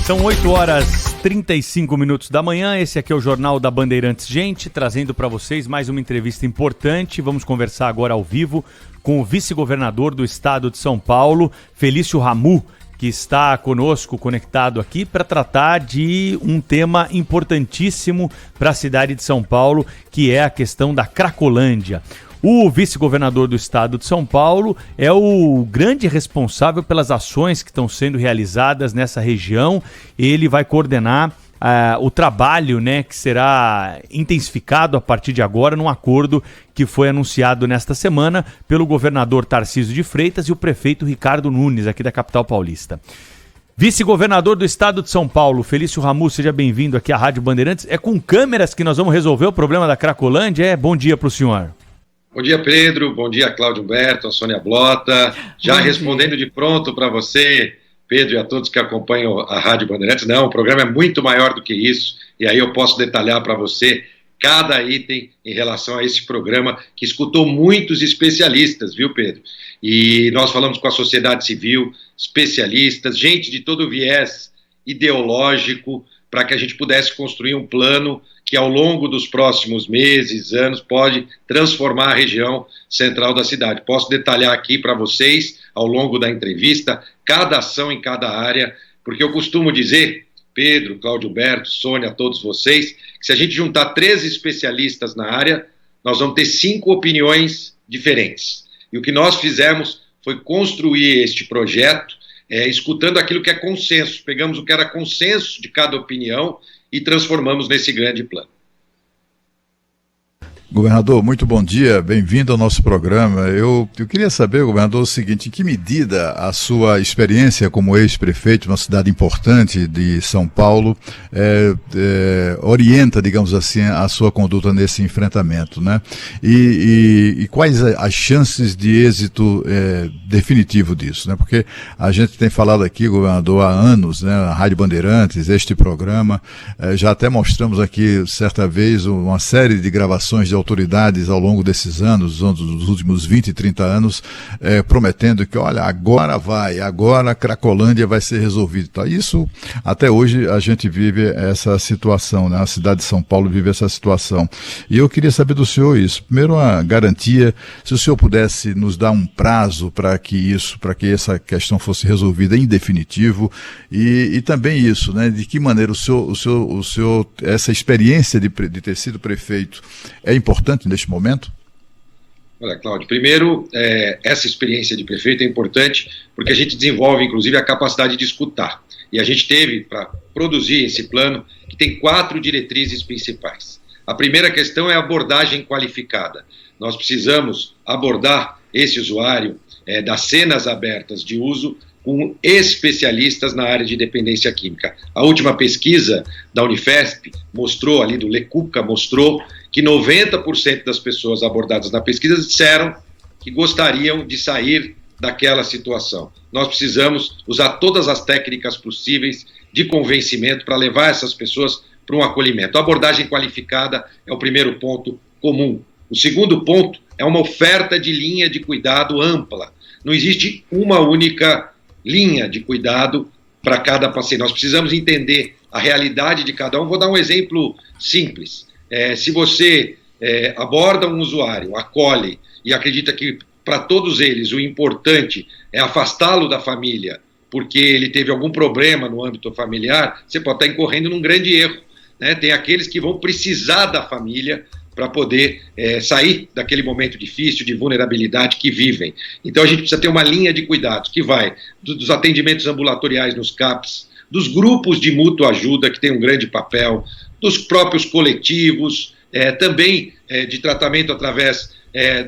São 8h35 da manhã, esse aqui é o Jornal da Bandeirantes Gente, trazendo para vocês mais uma entrevista importante. Vamos conversar agora ao vivo com o vice-governador do estado de São Paulo, Felício Ramute, que está conosco, conectado aqui, para tratar de um tema importantíssimo para a cidade de São Paulo, que é a questão da Cracolândia. O vice-governador do estado de São Paulo é o grande responsável pelas ações que estão sendo realizadas nessa região. Ele vai coordenar o trabalho, que será intensificado a partir de agora num acordo que foi anunciado nesta semana pelo governador Tarcísio de Freitas e o prefeito Ricardo Nunes, aqui da capital paulista. Vice-governador do estado de São Paulo, Felício Ramute, seja bem-vindo aqui à Rádio Bandeirantes. É com câmeras que nós vamos resolver o problema da Cracolândia? Bom dia para o senhor. Bom dia, Pedro. Bom dia, Cláudio Humberto, a Sônia Blota. Já respondendo de pronto para você, Pedro, e a todos que acompanham a Rádio Bandeirantes. Não, o programa é muito maior do que isso, e aí eu posso detalhar para você cada item em relação a esse programa, que escutou muitos especialistas, viu, Pedro? E nós falamos com a sociedade civil, especialistas, gente de todo viés ideológico, para que a gente pudesse construir um plano que ao longo dos próximos meses, anos, pode transformar a região central da cidade. Posso detalhar aqui para vocês, ao longo da entrevista, cada ação em cada área, porque eu costumo dizer, Pedro, Cláudio Humberto, Sônia, todos vocês, que se a gente juntar 13 especialistas na área, nós vamos ter 5 opiniões diferentes. E o que nós fizemos foi construir este projeto, escutando aquilo que é consenso. Pegamos o que era consenso de cada opinião e transformamos nesse grande plano. Governador, muito bom dia, bem-vindo ao nosso programa. Eu queria saber, governador, o seguinte: em que medida a sua experiência como ex-prefeito, uma cidade importante de São Paulo, orienta, digamos assim, a sua conduta nesse enfrentamento, né? E quais as chances de êxito definitivo disso, né? Porque a gente tem falado aqui, governador, há anos, né, na Rádio Bandeirantes, este programa, já até mostramos aqui, certa vez, uma série de gravações de autoridades ao longo desses anos, dos últimos 20, 30 anos, prometendo que, olha, agora a Cracolândia vai ser resolvida. Tá? Isso, até hoje, a gente vive essa situação, né? A cidade de São Paulo vive essa situação. E eu queria saber do senhor isso. Primeiro, uma garantia, se o senhor pudesse nos dar um prazo para que essa questão fosse resolvida em definitivo, e também isso, né? De que maneira o senhor, essa experiência de ter sido prefeito é importante neste momento? Olha, Cláudio, primeiro, essa experiência de prefeito é importante porque a gente desenvolve, inclusive, a capacidade de escutar. E a gente teve, para produzir esse plano, que tem 4 diretrizes principais. A primeira questão é a abordagem qualificada. Nós precisamos abordar esse usuário das cenas abertas de uso com especialistas na área de dependência química. A última pesquisa da Unifesp mostrou, ali do Lecuca, mostrou que 90% das pessoas abordadas na pesquisa disseram que gostariam de sair daquela situação. Nós precisamos usar todas as técnicas possíveis de convencimento para levar essas pessoas para um acolhimento. A abordagem qualificada é o primeiro ponto comum. O segundo ponto é uma oferta de linha de cuidado ampla. Não existe uma única linha de cuidado para cada paciente. Nós precisamos entender a realidade de cada um. Vou dar um exemplo simples. Se você aborda um usuário, acolhe e acredita que para todos eles o importante é afastá-lo da família porque ele teve algum problema no âmbito familiar, você pode estar incorrendo num grande erro, né? Tem aqueles que vão precisar da família para poder sair daquele momento difícil, de vulnerabilidade que vivem. Então a gente precisa ter uma linha de cuidados que vai dos atendimentos ambulatoriais nos CAPs, dos grupos de mútua ajuda, que tem um grande papel, dos próprios coletivos, também de tratamento através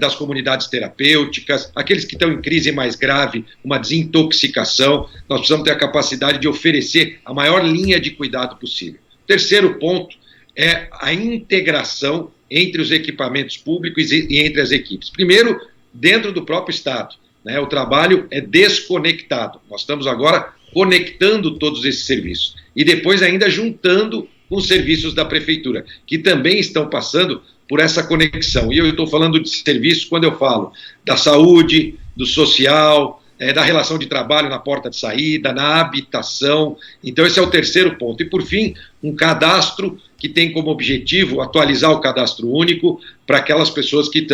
das comunidades terapêuticas, aqueles que estão em crise mais grave, uma desintoxicação. Nós precisamos ter a capacidade de oferecer a maior linha de cuidado possível. Terceiro ponto é a integração entre os equipamentos públicos e entre as equipes. Primeiro, dentro do próprio Estado, né, o trabalho é desconectado. Nós estamos agora conectando todos esses serviços. E depois ainda juntando com os serviços da Prefeitura, que também estão passando por essa conexão. E eu estou falando de serviços quando eu falo da saúde, do social, da relação de trabalho na porta de saída, na habitação. Então esse é o terceiro ponto. E por fim, um cadastro que tem como objetivo atualizar o cadastro único para aquelas pessoas que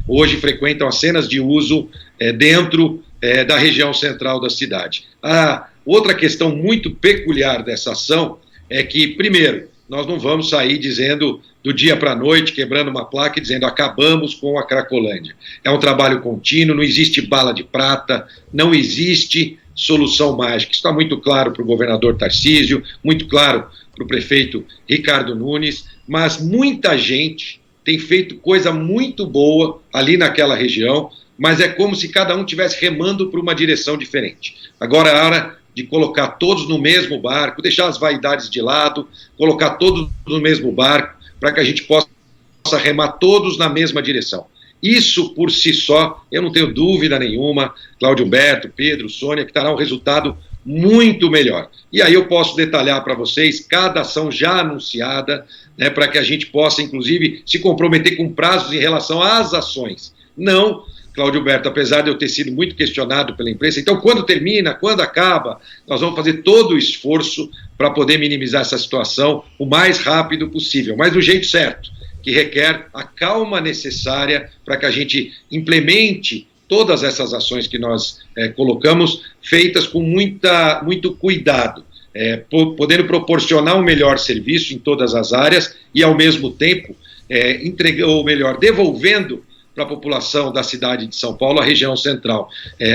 hoje frequentam as cenas de uso dentro da região central da cidade. A outra questão muito peculiar dessa ação é que, primeiro, nós não vamos sair dizendo do dia para a noite, quebrando uma placa e dizendo acabamos com a Cracolândia. É um trabalho contínuo, não existe bala de prata, não existe solução mágica. Isso está muito claro para o governador Tarcísio, muito claro para o prefeito Ricardo Nunes, mas muita gente tem feito coisa muito boa ali naquela região, mas é como se cada um estivesse remando para uma direção diferente. Agora é a hora de colocar todos no mesmo barco, deixar as vaidades de lado, colocar todos no mesmo barco, para que a gente possa remar todos na mesma direção. Isso, por si só, eu não tenho dúvida nenhuma, Cláudio Humberto, Pedro, Sônia, que terá um resultado muito melhor. E aí eu posso detalhar para vocês cada ação já anunciada, né, para que a gente possa, inclusive, se comprometer com prazos em relação às ações. Não, Cláudio Humberto, apesar de eu ter sido muito questionado pela imprensa, então quando termina, quando acaba, nós vamos fazer todo o esforço para poder minimizar essa situação o mais rápido possível, mas do jeito certo, que requer a calma necessária para que a gente implemente todas essas ações que nós colocamos, feitas com muito cuidado, podendo proporcionar um melhor serviço em todas as áreas e, ao mesmo tempo, devolvendo para a população da cidade de São Paulo, a região central,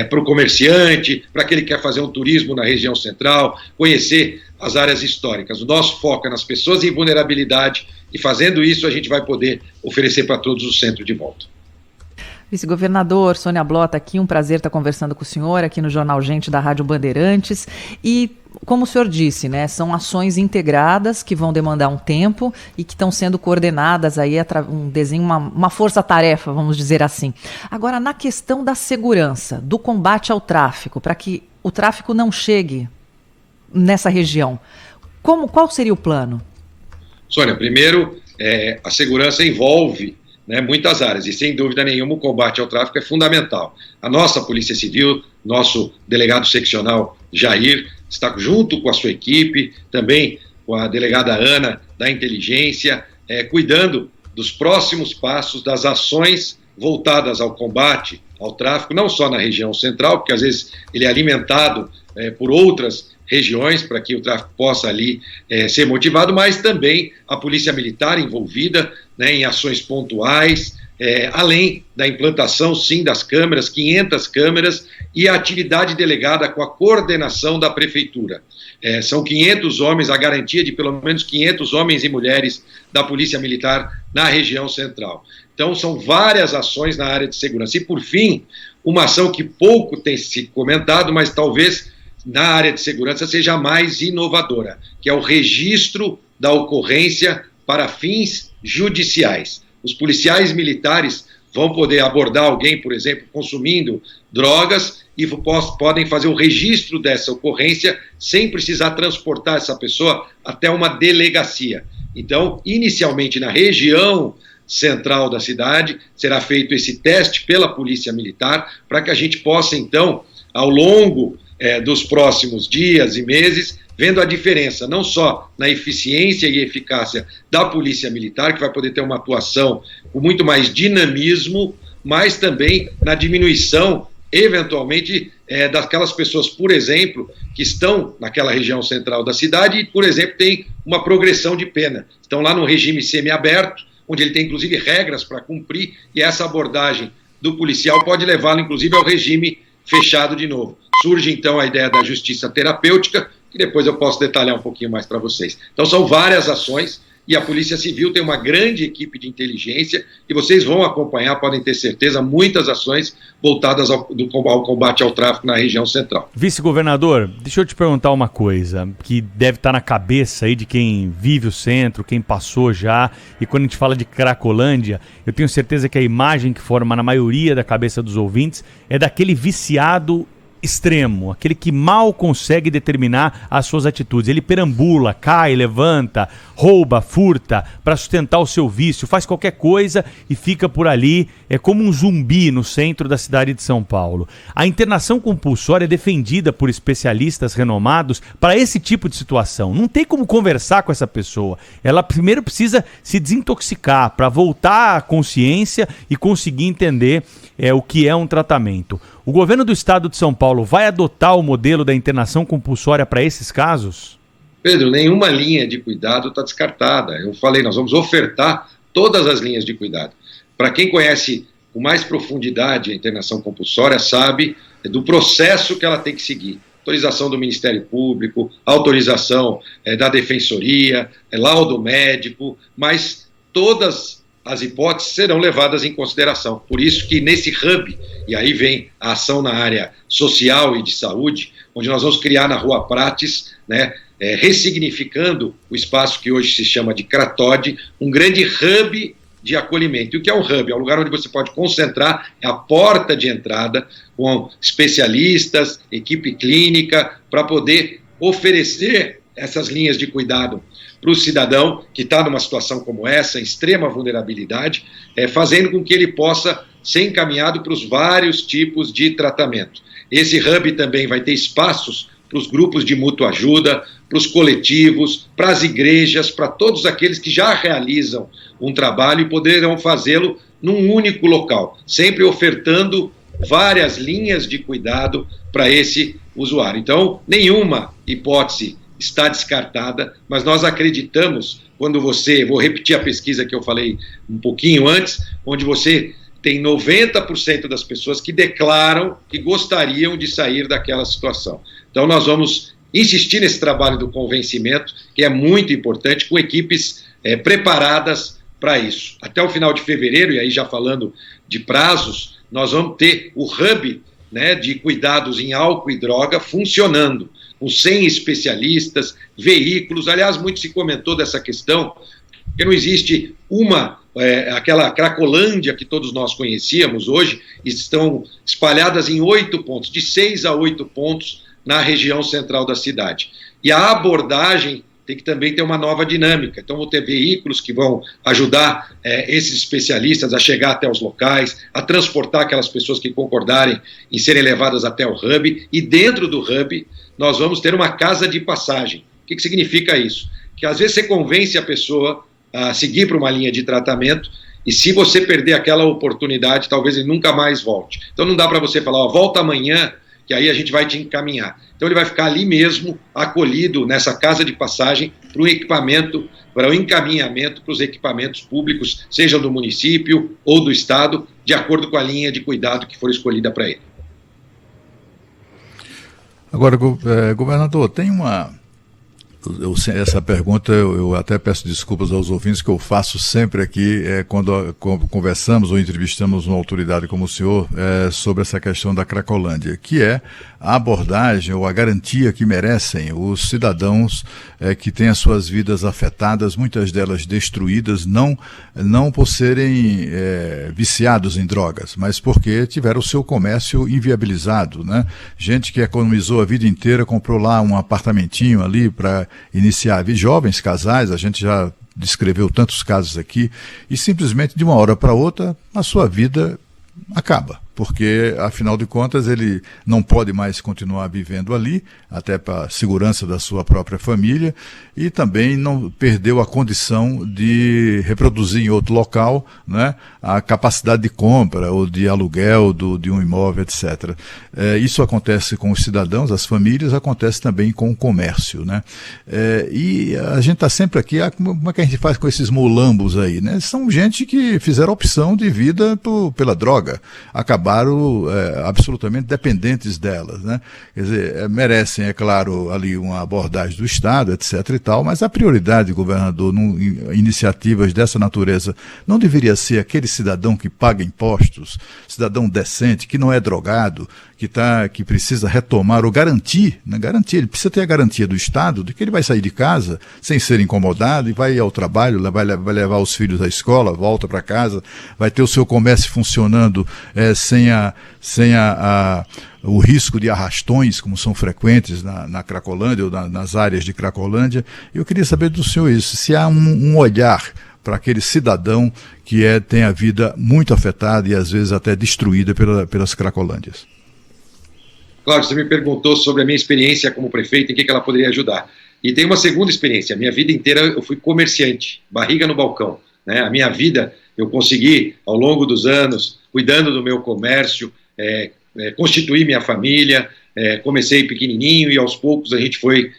para o comerciante, para aquele que quer fazer um turismo na região central, conhecer as áreas históricas. O nosso foco é nas pessoas em vulnerabilidade e, fazendo isso, a gente vai poder oferecer para todos o centro de volta. Vice-governador, Sônia Blota aqui, um prazer estar conversando com o senhor aqui no Jornal Gente da Rádio Bandeirantes. E, como o senhor disse, né, são ações integradas que vão demandar um tempo e que estão sendo coordenadas aí, um desenho, uma força-tarefa, vamos dizer assim. Agora, na questão da segurança, do combate ao tráfico, para que o tráfico não chegue nessa região, qual seria o plano? Sônia, primeiro, a segurança envolve muitas áreas, e sem dúvida nenhuma o combate ao tráfico é fundamental. A nossa Polícia Civil, nosso delegado seccional Jair, está junto com a sua equipe, também com a delegada Ana da Inteligência, cuidando dos próximos passos, das ações voltadas ao combate ao tráfico, não só na região central, porque às vezes ele é alimentado por outras regiões para que o tráfico possa ali ser motivado, mas também a Polícia Militar envolvida em ações pontuais, além da implantação, sim, das câmeras, 500 câmeras, e a atividade delegada com a coordenação da Prefeitura. São 500 homens, a garantia de pelo menos 500 homens e mulheres da Polícia Militar na região central. Então, são várias ações na área de segurança. E, por fim, uma ação que pouco tem se comentado, mas talvez na área de segurança seja mais inovadora, que é o registro da ocorrência para fins judiciais. Os policiais militares vão poder abordar alguém, por exemplo, consumindo drogas e podem fazer o registro dessa ocorrência sem precisar transportar essa pessoa até uma delegacia. Então, inicialmente na região central da cidade, será feito esse teste pela Polícia Militar para que a gente possa, então, ao longo dos próximos dias e meses, vendo a diferença, não só na eficiência e eficácia da Polícia Militar, que vai poder ter uma atuação com muito mais dinamismo, mas também na diminuição, eventualmente, daquelas pessoas, por exemplo, que estão naquela região central da cidade e, por exemplo, tem uma progressão de pena. Estão lá no regime semiaberto, onde ele tem, inclusive, regras para cumprir, e essa abordagem do policial pode levá-lo, inclusive, ao regime fechado de novo. Surge, então, a ideia da justiça terapêutica, que depois eu posso detalhar um pouquinho mais para vocês. Então, são várias ações, e a Polícia Civil tem uma grande equipe de inteligência, e vocês vão acompanhar, podem ter certeza, muitas ações voltadas ao combate ao tráfico na região central. Vice-governador, deixa eu te perguntar uma coisa, que deve estar na cabeça aí de quem vive o centro, quem passou já, e quando a gente fala de Cracolândia, eu tenho certeza que a imagem que forma na maioria da cabeça dos ouvintes é daquele viciado extremo, aquele que mal consegue determinar as suas atitudes. Ele perambula, cai, levanta, rouba, furta para sustentar o seu vício, faz qualquer coisa e fica por ali, é como um zumbi no centro da cidade de São Paulo. A internação compulsória é defendida por especialistas renomados para esse tipo de situação. Não tem como conversar com essa pessoa. Ela primeiro precisa se desintoxicar para voltar à consciência e conseguir entender o que é um tratamento. O governo do estado de São Paulo vai adotar o modelo da internação compulsória para esses casos? Pedro, nenhuma linha de cuidado está descartada. Eu falei, nós vamos ofertar todas as linhas de cuidado. Para quem conhece com mais profundidade a internação compulsória, sabe do processo que ela tem que seguir. Autorização do Ministério Público, autorização da Defensoria, laudo médico, mas todas as hipóteses serão levadas em consideração. Por isso que nesse hub, e aí vem a ação na área social e de saúde, onde nós vamos criar na Rua Prates, ressignificando o espaço que hoje se chama de Cratode, um grande hub de acolhimento. E o que é um hub? É um lugar onde você pode concentrar, é a porta de entrada, com especialistas, equipe clínica, para poder oferecer essas linhas de cuidado para o cidadão que está numa situação como essa, em extrema vulnerabilidade, fazendo com que ele possa ser encaminhado para os vários tipos de tratamento. Esse hub também vai ter espaços para os grupos de mútua ajuda, para os coletivos, para as igrejas, para todos aqueles que já realizam um trabalho e poderão fazê-lo num único local, sempre ofertando várias linhas de cuidado para esse usuário. Então, nenhuma hipótese está descartada, mas nós acreditamos, vou repetir a pesquisa que eu falei um pouquinho antes, onde você tem 90% das pessoas que declaram que gostariam de sair daquela situação. Então nós vamos insistir nesse trabalho do convencimento, que é muito importante, com equipes preparadas para isso. Até o final de fevereiro, e aí já falando de prazos, nós vamos ter o hub de cuidados em álcool e droga funcionando, com 100 especialistas, veículos. Aliás, muito se comentou dessa questão, porque não existe aquela Cracolândia que todos nós conhecíamos hoje, estão espalhadas em 8 pontos, de 6 a 8 pontos na região central da cidade. E a abordagem tem que também ter uma nova dinâmica. Então, vou ter veículos que vão ajudar esses especialistas a chegar até os locais, a transportar aquelas pessoas que concordarem em serem levadas até o hub, e dentro do hub nós vamos ter uma casa de passagem. O que significa isso? Que às vezes você convence a pessoa a seguir para uma linha de tratamento, e se você perder aquela oportunidade, talvez ele nunca mais volte. Então não dá para você falar, volta amanhã, que aí a gente vai te encaminhar. Então ele vai ficar ali mesmo, acolhido nessa casa de passagem, para o encaminhamento para os equipamentos públicos, sejam do município ou do estado, de acordo com a linha de cuidado que for escolhida para ele. Agora, governador, tem essa pergunta eu até peço desculpas aos ouvintes, que eu faço sempre aqui quando conversamos ou entrevistamos uma autoridade como o senhor sobre essa questão da Cracolândia, que é a abordagem ou a garantia que merecem os cidadãos que têm as suas vidas afetadas, muitas delas destruídas, não por serem viciados em drogas, mas porque tiveram o seu comércio inviabilizado, né? Gente que economizou a vida inteira, comprou lá um apartamentinho ali para iniciar, jovens casais, a gente já descreveu tantos casos aqui, e simplesmente de uma hora para outra a sua vida acaba, porque afinal de contas ele não pode mais continuar vivendo ali, até para a segurança da sua própria família, e também não perdeu a condição de reproduzir em outro local, né, a capacidade de compra ou de aluguel de um imóvel, etc. Isso acontece com os cidadãos, as famílias, acontece também com o comércio, né? E a gente está sempre aqui, como é que a gente faz com esses mulambos aí, né? São gente que fizeram opção de vida pela droga, acabaram absolutamente dependentes delas, né? Quer dizer, merecem, é claro, ali uma abordagem do Estado, etc. e tal, mas a prioridade, governador, iniciativas dessa natureza, não deveria ser aquele cidadão que paga impostos, cidadão decente, que não é drogado, que precisa retomar ou garantir, né? Ele precisa ter a garantia do Estado de que ele vai sair de casa sem ser incomodado e vai ao trabalho, vai levar os filhos à escola, volta para casa, vai ter o seu comércio funcionando sem o risco de arrastões, como são frequentes na Cracolândia ou nas áreas de Cracolândia. Eu queria saber do senhor isso, se há um olhar para aquele cidadão que tem a vida muito afetada e às vezes até destruída pelas Cracolândias. Cláudio, você me perguntou sobre a minha experiência como prefeito, em que ela poderia ajudar. E tem uma segunda experiência. A minha vida inteira eu fui comerciante, barriga no balcão, né? A minha vida eu consegui, ao longo dos anos, cuidando do meu comércio, constituir minha família, comecei pequenininho e aos poucos a gente foi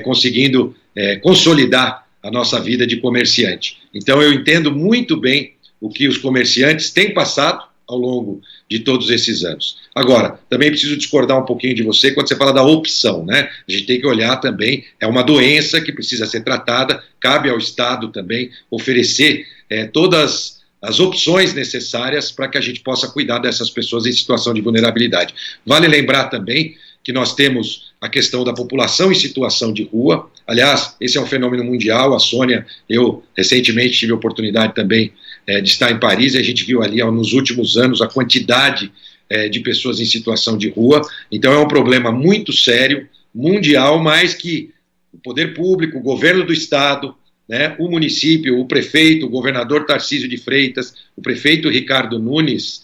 conseguindo consolidar a nossa vida de comerciante. Então eu entendo muito bem o que os comerciantes têm passado ao longo de todos esses anos. Agora, também preciso discordar um pouquinho de você quando você fala da opção, né? A gente tem que olhar também, é uma doença que precisa ser tratada, cabe ao Estado também oferecer todas as opções necessárias para que a gente possa cuidar dessas pessoas em situação de vulnerabilidade. Vale lembrar também que nós temos a questão da população em situação de rua. Aliás, esse é um fenômeno mundial. A Sônia, eu recentemente tive a oportunidade também de estar em Paris, e a gente viu ali nos últimos anos a quantidade de pessoas em situação de rua. Então é um problema muito sério, mundial, mas que o poder público, o governo do Estado, né, o município, o prefeito, o governador Tarcísio de Freitas, o prefeito Ricardo Nunes,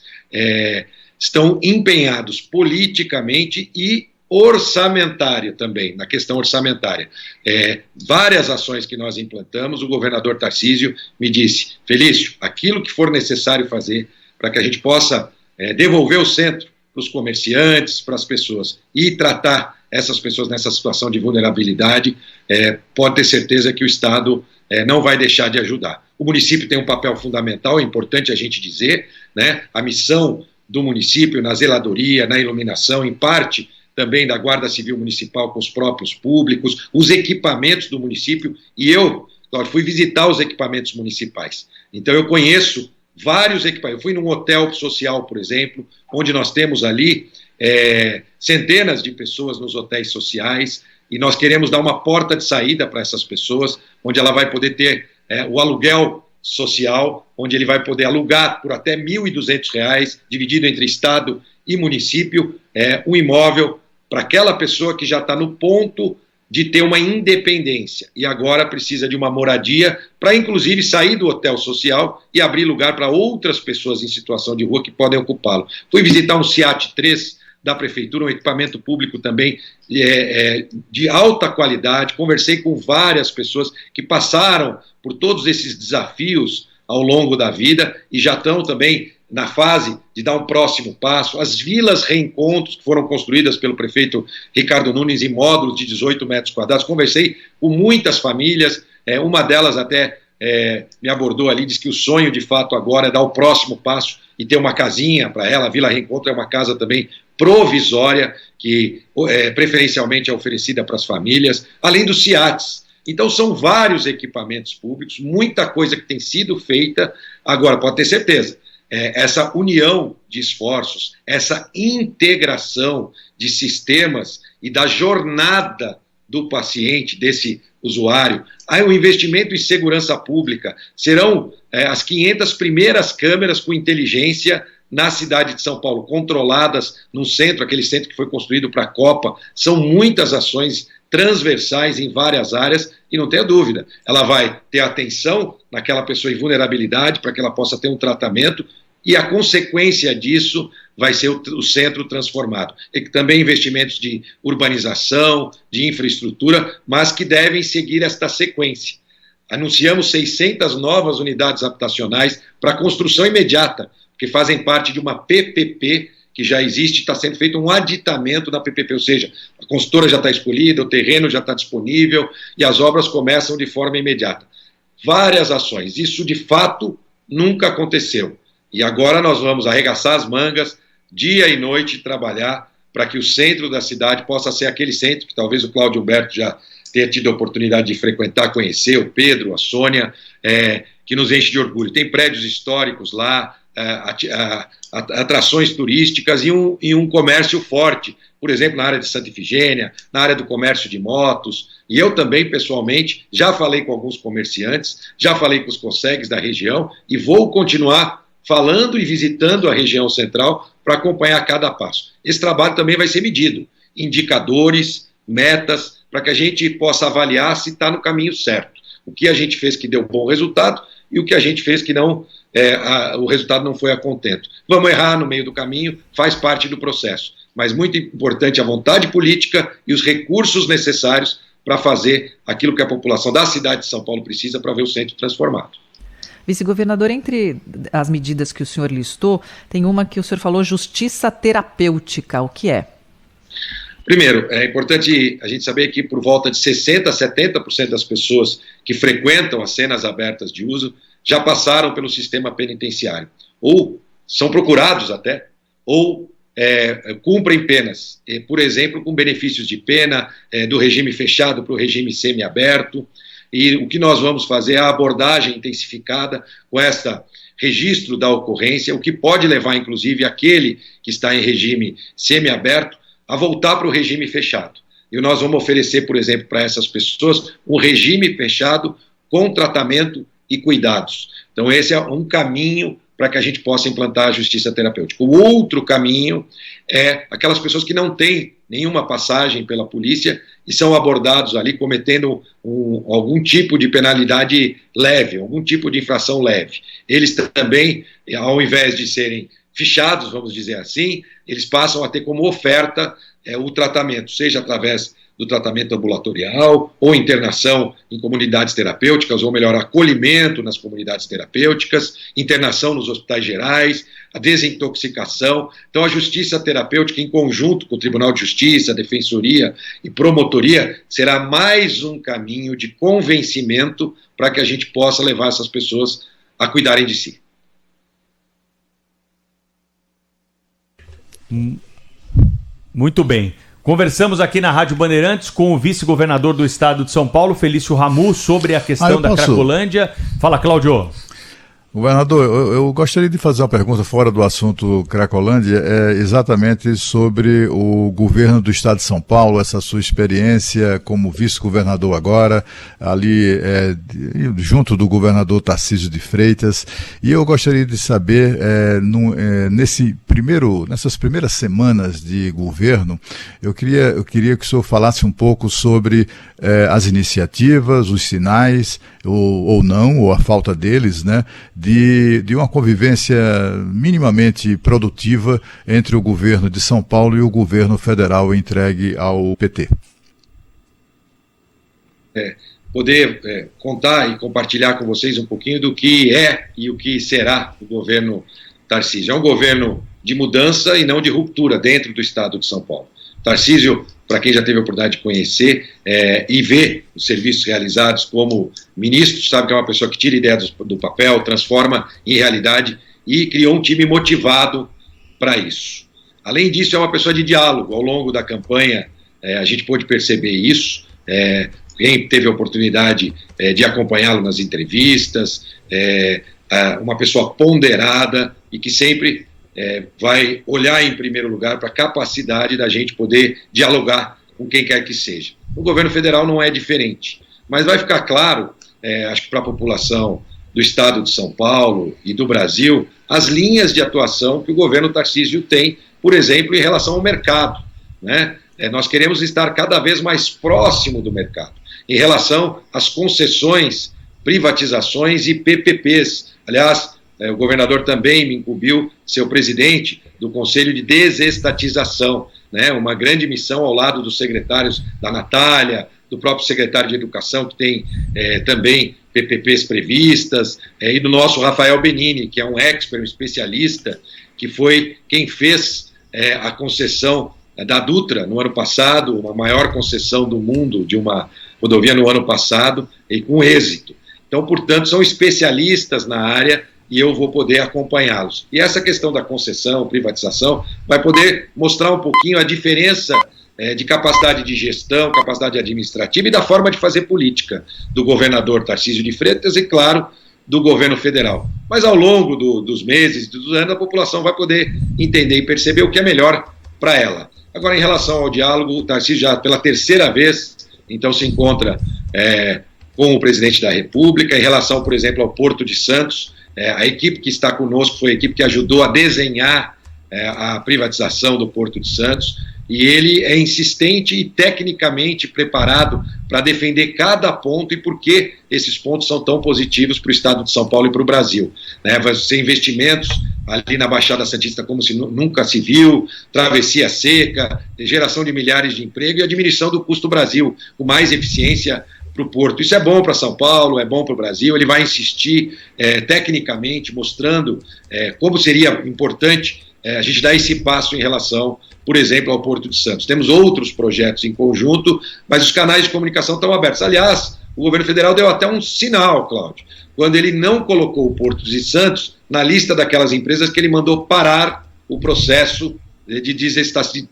estão empenhados politicamente e orçamentário também, na questão orçamentária. Várias ações que nós implantamos, o governador Tarcísio me disse: Felício, aquilo que for necessário fazer para que a gente possa devolver o centro para os comerciantes, para as pessoas, e tratar essas pessoas nessa situação de vulnerabilidade, pode ter certeza que o Estado não vai deixar de ajudar. O município tem um papel fundamental, é importante a gente dizer, né? A missão do município na zeladoria, na iluminação, em parte também da Guarda Civil Municipal com os próprios públicos, os equipamentos do município, e eu fui visitar os equipamentos municipais. Então eu conheço vários equipamentos. Eu fui num hotel social, por exemplo, onde nós temos ali centenas de pessoas nos hotéis sociais, e nós queremos dar uma porta de saída para essas pessoas, onde ela vai poder ter o aluguel social, onde ele vai poder alugar por até R$ 1.200, dividido entre Estado e município, um imóvel para aquela pessoa que já está no ponto de ter uma independência e agora precisa de uma moradia para, inclusive, sair do hotel social e abrir lugar para outras pessoas em situação de rua que podem ocupá-lo. Fui visitar um SEAT 3 da Prefeitura, um equipamento público também de alta qualidade, conversei com várias pessoas que passaram por todos esses desafios ao longo da vida e já estão também na fase de dar um próximo passo. As vilas reencontros que foram construídas pelo prefeito Ricardo Nunes em módulos de 18 metros quadrados, conversei com muitas famílias, uma delas até me abordou ali, disse que o sonho de fato agora é dar o próximo passo e ter uma casinha para ela. A Vila Reencontro é uma casa também provisória, que preferencialmente é oferecida para as famílias, além dos SEATs. Então são vários equipamentos públicos, muita coisa que tem sido feita. Agora, pode ter certeza, essa união de esforços, essa integração de sistemas e da jornada do paciente, desse usuário, aí o investimento em segurança pública, serão as 500 primeiras câmeras com inteligência na cidade de São Paulo, controladas num centro, aquele centro que foi construído para a Copa. São muitas ações transversais em várias áreas e não tenha dúvida, ela vai ter atenção naquela pessoa em vulnerabilidade para que ela possa ter um tratamento e a consequência disso vai ser o centro transformado. E também investimentos de urbanização, de infraestrutura, mas que devem seguir esta sequência. Anunciamos 600 novas unidades habitacionais para construção imediata, que fazem parte de uma PPP que já existe, está sendo feito um aditamento da PPP, ou seja, a construtora já está escolhida, o terreno já está disponível e as obras começam de forma imediata. Várias ações, isso de fato nunca aconteceu. E agora nós vamos arregaçar as mangas, dia e noite, trabalhar para que o centro da cidade possa ser aquele centro que talvez o Cláudio Humberto já tenha tido a oportunidade de frequentar, conhecer, o Pedro, a Sônia, que nos enche de orgulho. Tem prédios históricos lá, atrações turísticas e um comércio forte, por exemplo, na área de Santa Ifigênia, na área do comércio de motos, e eu também, pessoalmente, já falei com alguns comerciantes, já falei com os COSEGs da região e vou continuar falando e visitando a região central para acompanhar cada passo. Esse trabalho também vai ser medido, indicadores, metas, para que a gente possa avaliar se está no caminho certo. O que a gente fez que deu bom resultado e o que a gente fez que não, o resultado não foi a contento. Vamos errar no meio do caminho, faz parte do processo, mas muito importante a vontade política e os recursos necessários para fazer aquilo que a população da cidade de São Paulo precisa para ver o centro transformado. Vice-governador, entre as medidas que o senhor listou, tem uma que o senhor falou, justiça terapêutica. O que é? Primeiro, é importante a gente saber que por volta de 60% a 70% das pessoas que frequentam as cenas abertas de uso já passaram pelo sistema penitenciário, ou são procurados até, ou cumprem penas, por exemplo, com benefícios de pena do regime fechado para o regime semiaberto. E o que nós vamos fazer é a abordagem intensificada com esse registro da ocorrência, o que pode levar, inclusive, aquele que está em regime semiaberto a voltar para o regime fechado. E nós vamos oferecer, por exemplo, para essas pessoas um regime fechado com tratamento e cuidados. Então, esse é um caminho para que a gente possa implantar a justiça terapêutica. O outro caminho é aquelas pessoas que não têm nenhuma passagem pela polícia e são abordados ali cometendo algum tipo de penalidade leve, algum tipo de infração leve. Eles também, ao invés de serem fichados, vamos dizer assim, eles passam a ter como oferta o tratamento, seja através do tratamento ambulatorial, ou internação em comunidades terapêuticas, ou melhor, acolhimento nas comunidades terapêuticas, internação nos hospitais gerais, a desintoxicação. Então, a justiça terapêutica, em conjunto com o Tribunal de Justiça, a Defensoria e Promotoria, será mais um caminho de convencimento para que a gente possa levar essas pessoas a cuidarem de si. Muito bem. Conversamos aqui na Rádio Bandeirantes com o vice-governador do estado de São Paulo, Felício Ramute, sobre a questão da Cracolândia. Fala, Cláudio. Governador, eu gostaria de fazer uma pergunta fora do assunto Cracolândia, exatamente sobre o governo do estado de São Paulo, essa sua experiência como vice-governador agora, ali junto do governador Tarcísio de Freitas, e eu gostaria de saber, nessas primeiras semanas de governo, eu queria que o senhor falasse um pouco sobre as iniciativas, os sinais, ou não, ou a falta deles, né, de uma convivência minimamente produtiva entre o governo de São Paulo e o governo federal entregue ao PT. Poder contar e compartilhar com vocês um pouquinho do que é e o que será o governo Tarcísio. É um governo de mudança e não de ruptura dentro do estado de São Paulo. Tarcísio, para quem já teve a oportunidade de conhecer e ver os serviços realizados como ministro, sabe que é uma pessoa que tira ideias do papel, transforma em realidade e criou um time motivado para isso. Além disso, é uma pessoa de diálogo. Ao longo da campanha, a gente pôde perceber isso. Quem teve a oportunidade de acompanhá-lo nas entrevistas, uma pessoa ponderada e que sempre vai olhar em primeiro lugar para a capacidade da gente poder dialogar com quem quer que seja. O governo federal não é diferente, mas vai ficar claro, acho que para a população do estado de São Paulo e do Brasil, as linhas de atuação que o governo Tarcísio tem, por exemplo, em relação ao mercado, né? Nós queremos estar cada vez mais próximo do mercado, em relação às concessões, privatizações e PPPs. Aliás, o governador também me incumbiu ser o presidente do Conselho de Desestatização, né, uma grande missão ao lado dos secretários da Natália, do próprio secretário de Educação, que tem também PPPs previstas, e do nosso Rafael Benini, que é um expert, um especialista, que foi quem fez a concessão da Dutra no ano passado, a maior concessão do mundo de uma rodovia no ano passado, e com êxito. Então, portanto, são especialistas na área e eu vou poder acompanhá-los. E essa questão da concessão, privatização, vai poder mostrar um pouquinho a diferença de capacidade de gestão, capacidade administrativa e da forma de fazer política do governador Tarcísio de Freitas e, claro, do governo federal. Mas ao longo dos meses, dos anos, a população vai poder entender e perceber o que é melhor para ela. Agora, em relação ao diálogo, o Tarcísio já pela terceira vez, então, se encontra com o presidente da República, em relação, por exemplo, ao Porto de Santos. A equipe que está conosco foi a equipe que ajudou a desenhar a privatização do Porto de Santos, e ele é insistente e tecnicamente preparado para defender cada ponto e por que esses pontos são tão positivos para o Estado de São Paulo e para o Brasil. Vai ser investimentos ali na Baixada Santista como se nunca se viu, travessia seca, geração de milhares de empregos e a diminuição do custo Brasil, com mais eficiência para o Porto. Isso é bom para São Paulo, é bom para o Brasil. Ele vai insistir tecnicamente, mostrando como seria importante a gente dar esse passo em relação, por exemplo, ao Porto de Santos. Temos outros projetos em conjunto, mas os canais de comunicação estão abertos. Aliás, o governo federal deu até um sinal, Cláudio, quando ele não colocou o Porto de Santos na lista daquelas empresas que ele mandou parar o processo de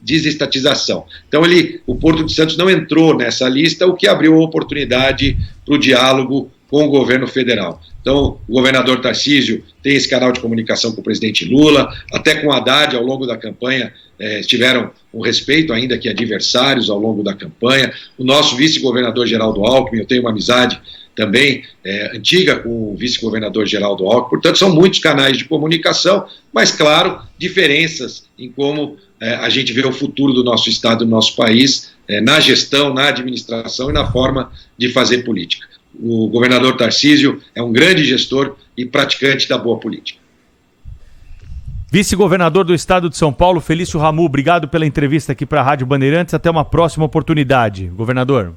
desestatização. Então, o Porto de Santos não entrou nessa lista, o que abriu a oportunidade para o diálogo com o governo federal. Então, o governador Tarcísio tem esse canal de comunicação com o presidente Lula, até com o Haddad, ao longo da campanha, tiveram um respeito, ainda que adversários, ao longo da campanha. O nosso vice-governador Geraldo Alckmin, eu tenho uma amizade também antiga com o vice-governador Geraldo Alckmin, portanto, são muitos canais de comunicação, mas, claro, diferenças em como a gente vê o futuro do nosso Estado, do nosso país, na gestão, na administração e na forma de fazer política. O governador Tarcísio é um grande gestor e praticante da boa política. Vice-governador do Estado de São Paulo, Felício Ramu, obrigado pela entrevista aqui para a Rádio Bandeirantes. Até uma próxima oportunidade, governador.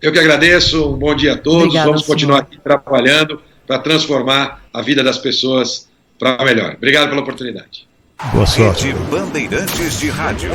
Eu que agradeço, um bom dia a todos. Obrigada, vamos continuar aqui trabalhando para transformar a vida das pessoas para melhor. Obrigado pela oportunidade. Boa sorte. Rede Bandeirantes de Rádio.